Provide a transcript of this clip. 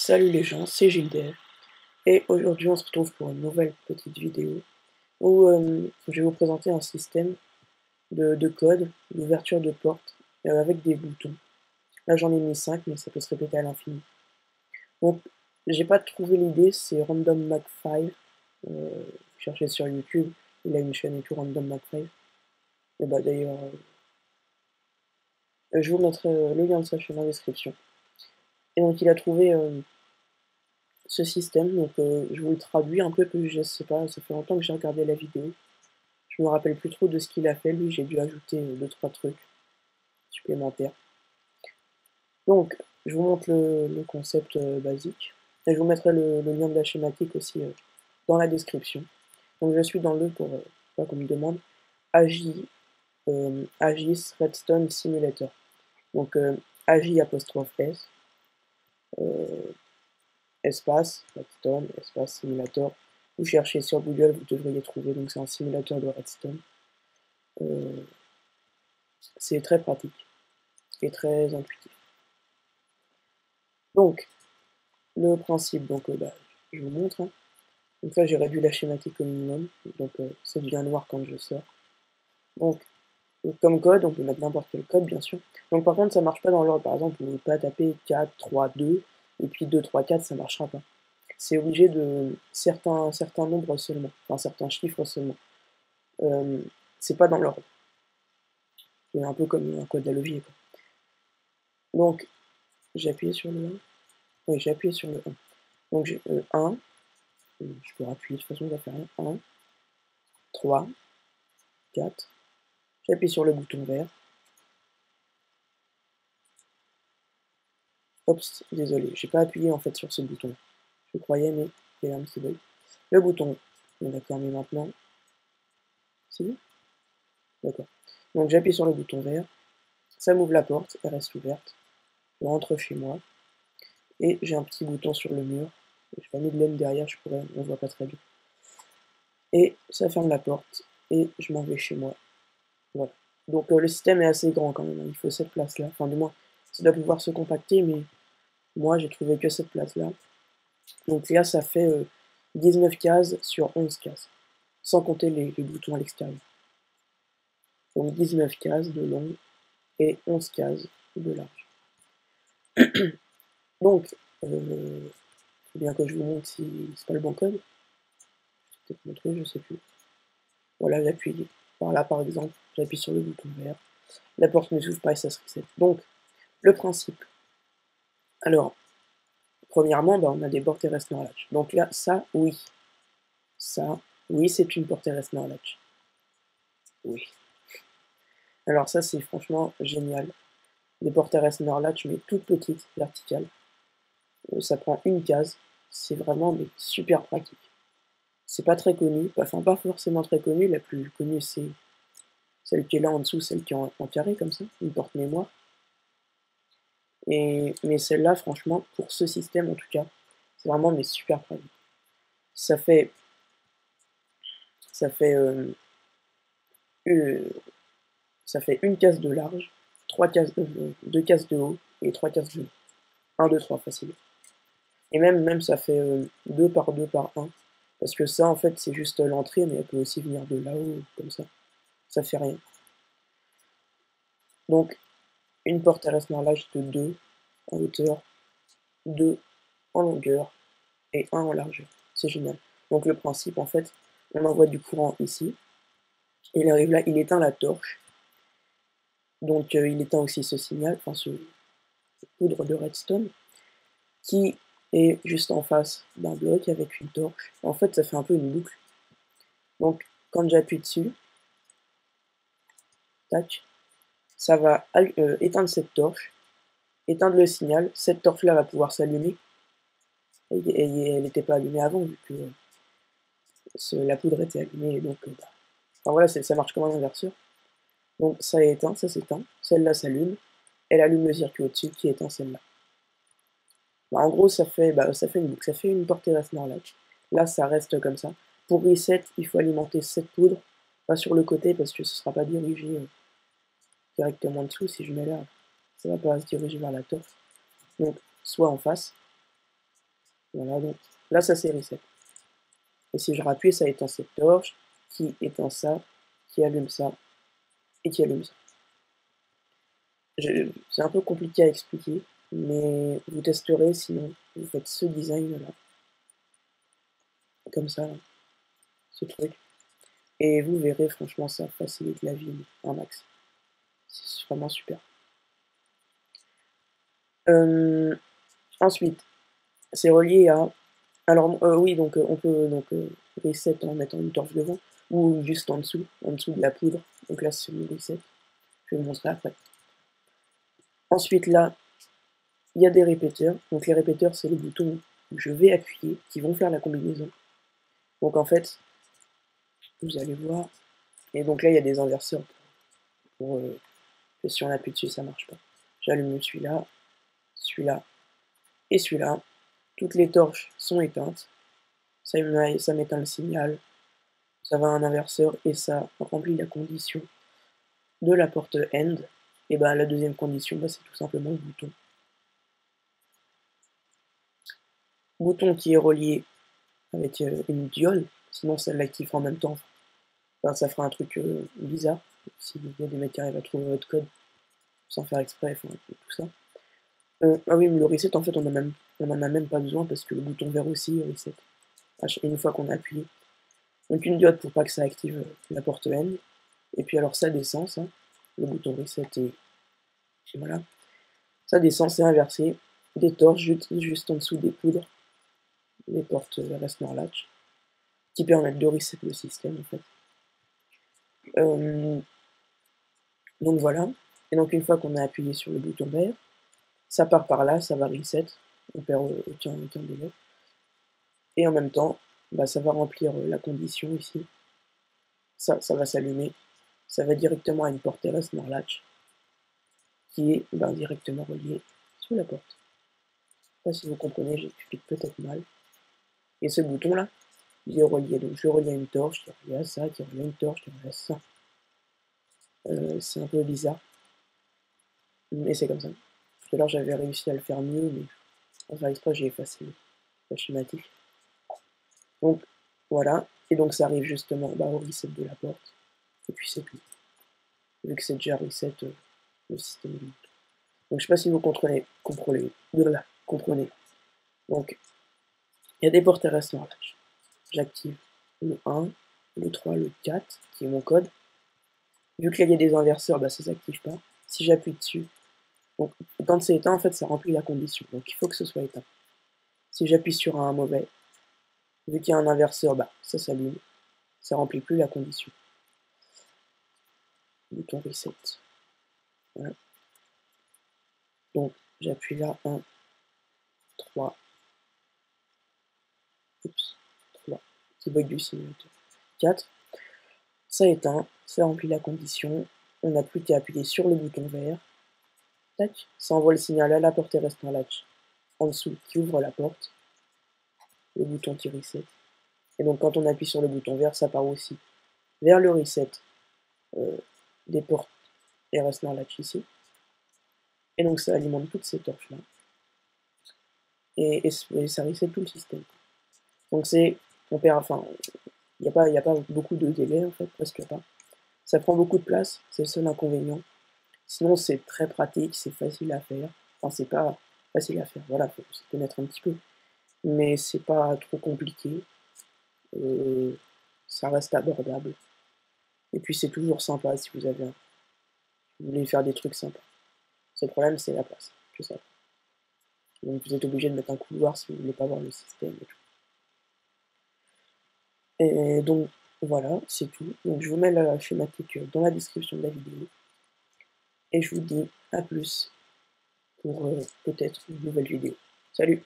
Salut les gens, c'est Gilder, et aujourd'hui on se retrouve pour une nouvelle petite vidéo où je vais vous présenter un système de code, d'ouverture de porte, avec des boutons. Là j'en ai mis 5, mais ça peut se répéter à l'infini. Donc j'ai pas trouvé l'idée, c'est Random Mac5, cherchez sur YouTube, il a une chaîne et tout, Random Mac5, et bah d'ailleurs, je vous mettrai le lien de sa chaîne en description. Et donc il a trouvé ce système, donc je vous le traduis un peu, que je sais pas, ça fait longtemps que j'ai regardé la vidéo. Je me rappelle plus trop de ce qu'il a fait, lui, j'ai dû ajouter 2-3 trucs supplémentaires. Donc, je vous montre le concept basique, et je vous mettrai le lien de la schématique aussi dans la description. Donc je suis dans le, pour pas qu'on me demande, AGIS Redstone Simulator. Donc AGI apostrophe S, espace, Redstone, espace Simulator. Vous cherchez sur Google, vous devriez trouver, donc c'est un simulateur de Redstone. C'est très pratique et très intuitif. Donc, le principe, donc je vous montre. Hein. Donc là, j'ai réduit la schématique au minimum, donc ça devient noir quand je sors. Donc comme code, on peut mettre n'importe quel code, bien sûr. Donc par contre, ça marche pas dans l'ordre. Par exemple, vous ne pouvez pas taper 4, 3, 2, et puis 2, 3, 4, ça marchera pas. C'est obligé de certains nombres seulement, enfin certains chiffres seulement. C'est pas dans l'ordre. C'est un peu comme un code à levier, quoi. Donc, j'ai appuyé sur le 1. Oui, j'ai appuyé sur le 1. Donc j'ai 1, je peux appuyer, de toute façon, ça fait rien. 1, 3, 4. J'appuie sur le bouton vert. Oups, désolé, j'ai pas appuyé en fait sur ce bouton. Je croyais, mais il y a un petit bug. Le bouton, d'accord, mais maintenant, c'est bon? D'accord. Donc j'appuie sur le bouton vert, ça m'ouvre la porte, elle reste ouverte. Je rentre chez moi, et j'ai un petit bouton sur le mur. Je pas mis de laine derrière, on voit pas très bien. Et ça ferme la porte, et je m'en vais chez moi. Voilà. Donc le système est assez grand quand même, hein. Il faut cette place-là. Enfin, du moins, ça doit pouvoir se compacter, mais moi j'ai trouvé que cette place-là. Donc là, ça fait 19 cases sur 11 cases, sans compter les boutons à l'extérieur. Donc 19 cases de long et 11 cases de large. Donc, il faut bien que je vous montre si c'est pas le bon code. Je vais peut-être montrer, je sais plus. Voilà, j'appuie par là par exemple, j'appuie sur le bouton vert. La porte ne s'ouvre pas et ça se reset. Donc, le principe. Alors, premièrement, bah, on a des portes RS latch. Donc là, ça, oui. Ça, oui, c'est une porte RS latch. Oui. Alors ça, c'est franchement génial. Des portes RS latch, mais toutes petites, verticales. Ça prend une case. C'est vraiment super pratique. C'est pas très connu, enfin pas forcément très connu. La plus connue, c'est celle qui est là en dessous, celle qui est en carré comme ça, une porte mémoire. Mais celle-là, franchement, pour ce système en tout cas, c'est vraiment super pratique. Ça fait une case de large, 2 cases de haut et 3 cases de long. 1, 2, 3, facile. Et même ça fait 2 par 2 par 1. Parce que ça, en fait, c'est juste l'entrée, mais elle peut aussi venir de là-haut, comme ça. Ça fait rien. Donc, une porte RS large de 2 en hauteur, 2 en longueur et 1 en largeur. C'est génial. Donc le principe, en fait, on envoie du courant ici. Il arrive là, il éteint la torche. Donc il éteint aussi ce signal, enfin ce poudre de redstone, qui est juste en face d'un bloc avec une torche. En fait, ça fait un peu une boucle. Donc quand j'appuie dessus, tac, ça va éteindre cette torche, éteindre le signal. Cette torche-là va pouvoir s'allumer. Et elle n'était pas allumée avant, vu que la poudre était allumée. Donc, enfin, voilà, ça marche comme un inverseur. Donc ça est éteint, ça s'éteint. Celle-là s'allume. Elle allume le circuit au-dessus qui éteint celle-là. Bah, en gros, ça fait une boucle, ça fait une portée Rasner latch. Là, ça reste comme ça. Pour reset, il faut alimenter cette poudre, pas sur le côté parce que ce ne sera pas dirigé directement dessous. Si je mets là, ça ne va pas se diriger vers la torche. Donc, soit en face. Voilà, donc là, ça c'est reset. Et si je rappuie, ça éteint cette torche, qui éteint ça, qui allume ça, et qui allume ça. C'est un peu compliqué à expliquer, mais vous testerez, sinon vous faites ce design-là, comme ça, là, ce truc. Et vous verrez, franchement, ça facilite la vie un max. C'est vraiment super. Ensuite, c'est relié à... Alors, oui, donc on peut reset en mettant une torche devant, ou juste en dessous de la poudre. Donc là, c'est le reset. Je vais vous montrer après. Ensuite, là, il y a des répéteurs. Donc les répéteurs, c'est les boutons que je vais appuyer, qui vont faire la combinaison. Donc en fait, vous allez voir. Et donc là, il y a des inverseurs pour que si on appuie dessus, ça marche pas. J'allume celui-là, celui-là et celui-là. Toutes les torches sont éteintes. Ça m'éteint le signal. Ça va à un inverseur et ça remplit la condition de la porte end. Et ben la deuxième condition, c'est tout simplement le bouton. Bouton qui est relié avec une diode, sinon ça l'active en même temps. Enfin, ça fera un truc bizarre, s'il y a des mecs qui arrivent à trouver votre code sans faire exprès, enfin, tout ça. Ah oui, mais le reset, en fait, on en a même pas besoin parce que le bouton vert aussi reset, une fois qu'on a appuyé. Donc une diode pour pas que ça active la porte N, et puis alors ça descend, ça, le bouton reset, et voilà. Ça descend, c'est inversé, des torches juste en dessous des poudres, les portes Resnor Latch, qui permettent de reset le système, en fait. Donc voilà, et donc une fois qu'on a appuyé sur le bouton vert, ça part par là, ça va reset, on perd aucun délai. Et en même temps, ça va remplir la condition ici. Ça va s'allumer. Ça va directement à une porte Resnor Latch, qui est directement reliée sous la porte. Je sais pas si vous comprenez, j'explique peut-être mal. Et ce bouton-là, il est relié. Donc je le relie à une torche, qui est reliée à ça, qui est reliée à une torche, qui est reliée à ça. C'est un peu bizarre. Mais c'est comme ça. Tout à l'heure, j'avais réussi à le faire mieux, mais en faire exprès, j'ai effacé la schématique. Donc, voilà. Et donc, ça arrive justement au reset de la porte. Et puis, c'est tout. Vu que c'est déjà reset le système. Donc, je sais pas si vous comprenez. Donc, il y a des portes RS en Latch. J'active le 1, le 3, le 4, qui est mon code. Vu qu'il y a des inverseurs, ça s'active pas. Si j'appuie dessus, donc quand c'est éteint, en fait, ça remplit la condition. Donc, il faut que ce soit éteint. Si j'appuie sur un mauvais, vu qu'il y a un inverseur, ça s'allume. Ça remplit plus la condition. Bouton reset. Voilà. Donc, j'appuie là, 1, 3, oups, 3, petit bug du simulateur, 4, ça éteint, ça remplit la condition, on n'a plus qu'à appuyer sur le bouton vert, tac, ça envoie le signal à la porte Resnor Latch, en dessous, qui ouvre la porte, le bouton qui reset, et donc quand on appuie sur le bouton vert, ça part aussi vers le reset des portes Resnor Latch ici, et donc ça alimente toutes ces torches là, et ça reset tout le système. Donc on perd, enfin, il n'y a pas beaucoup de délai en fait, presque pas. Ça prend beaucoup de place, c'est le seul inconvénient. Sinon c'est très pratique, c'est facile à faire. Enfin c'est pas facile à faire, voilà, faut se connaître un petit peu. Mais c'est pas trop compliqué. Ça reste abordable. Et puis c'est toujours sympa si vous voulez faire des trucs sympas. Le problème c'est la place, tout ça. Donc vous êtes obligé de mettre un couloir si vous voulez pas voir le système et tout. Et donc voilà, c'est tout. Donc je vous mets la schématique dans la description de la vidéo. Et je vous dis à plus pour peut-être une nouvelle vidéo. Salut!